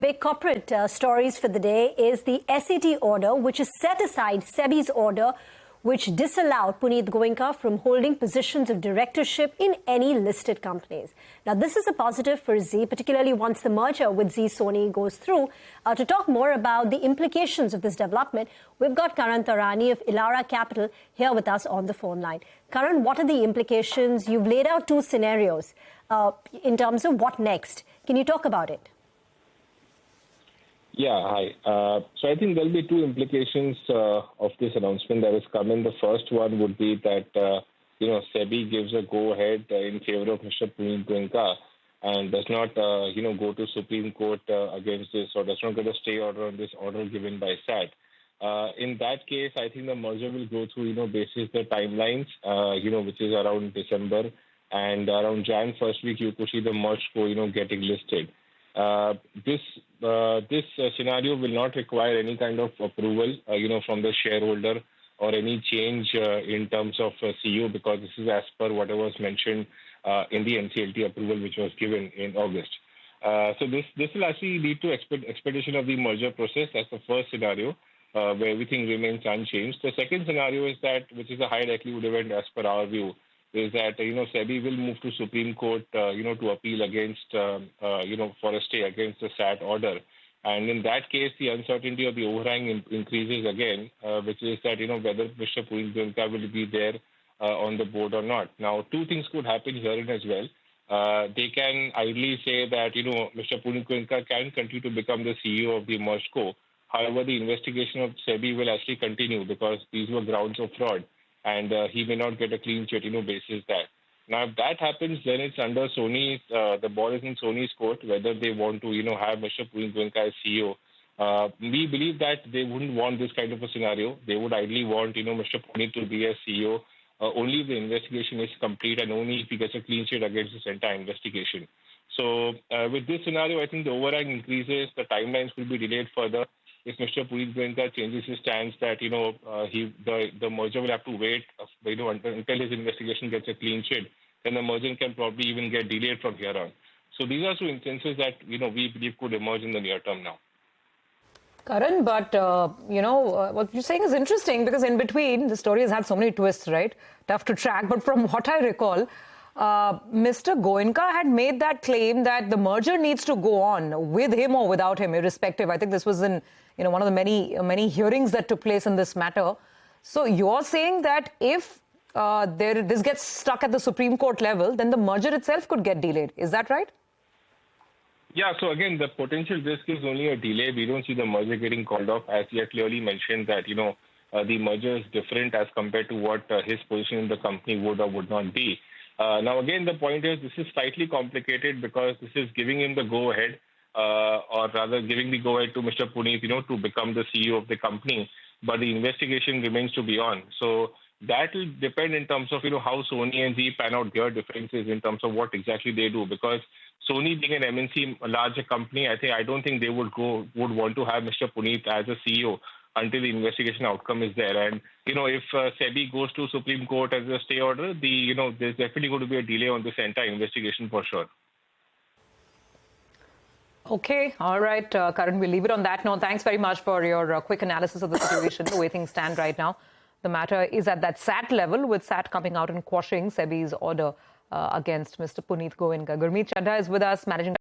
Big corporate stories for the day is the SAT order, which has set aside Sebi's order, which disallowed Punit Goenka from holding positions of directorship in any listed companies. Now, this is a positive for Zee, particularly once the merger with Zee-Sony goes through. To talk more about the implications of this development, we've got Karan Taurani of Elara Capital here with us on the phone line. Karan, what are the implications? You've laid out two scenarios in terms of what next. Can you talk about it? Yeah, hi. So I think there'll be two implications of this announcement that has come in. The first one would be that, Sebi gives a go-ahead in favor of Mr. Punit Goenka and does not, go to Supreme Court against this or does not get a stay order on this order given by SAT. In that case, I think the merger will go through, basis the timelines, which is around December and around Jan first week, you could see the merge co, getting listed. This scenario will not require any kind of approval, from the shareholder or any change in terms of CEO, because this is as per whatever was mentioned in the NCLT approval which was given in August. So this will actually lead to expedition of the merger process. That's the first scenario where everything remains unchanged. The second scenario is that, which is a high likelihood event as per our view, is that, Sebi will move to Supreme Court, to appeal against, for a stay against the SAT order. And in that case, the uncertainty of the overhang increases again, which is that, whether Mr. Punit Goenka will be there on the board or not. Now, two things could happen herein as well. They can ideally say that, Mr. Punit Goenka can continue to become the CEO of the merged co. However, the investigation of Sebi will actually continue because these were grounds of fraud. And he may not get a clean chit, basis that. Now, if that happens, then it's under Sony's, the ball is in Sony's court, whether they want to, have Mr. Punit Goenka as CEO. We believe that they wouldn't want this kind of a scenario. They would ideally want, Mr. Punit to be as CEO only if the investigation is complete and only if he gets a clean chit against this entire investigation. So with this scenario, I think the overhang increases, the timelines will be delayed further. If Mr. Punit Goenka changes his stance that, the merger will have to wait, until his investigation gets a clean chit, then the merger can probably even get delayed from here on. So these are two instances that, we believe could emerge in the near term now. Karan, but, what you're saying is interesting because in between, the story has had so many twists, right? Tough to track. But from what I recall, Mr. Goenka had made that claim that the merger needs to go on with him or without him, irrespective. I think this was in one of the many hearings that took place in this matter. So you're saying that if this gets stuck at the Supreme Court level, then the merger itself could get delayed. Is that right? Yeah, so again, the potential risk is only a delay. We don't see the merger getting called off, as he had clearly mentioned that, the merger is different as compared to what his position in the company would or would not be. Now, again, the point is this is slightly complicated because this is giving him the go-ahead, or rather giving the go-ahead to Mr. Punit, to become the CEO of the company. But the investigation remains to be on. So that will depend in terms of, how Sony and Zee pan out their differences in terms of what exactly they do. Because Sony being an MNC, a larger company, I don't think they would want to have Mr. Punit as a CEO until the investigation outcome is there. And, if Sebi goes to Supreme Court as a stay order, there's definitely going to be a delay on this entire investigation for sure. Okay. All right, Karan, we'll leave it on that note. Thanks very much for your quick analysis of the situation, the way things stand right now. The matter is at that SAT level, with SAT coming out and quashing Sebi's order against Mr. Punit Goenka. Gurmeet Chadha is with us, managing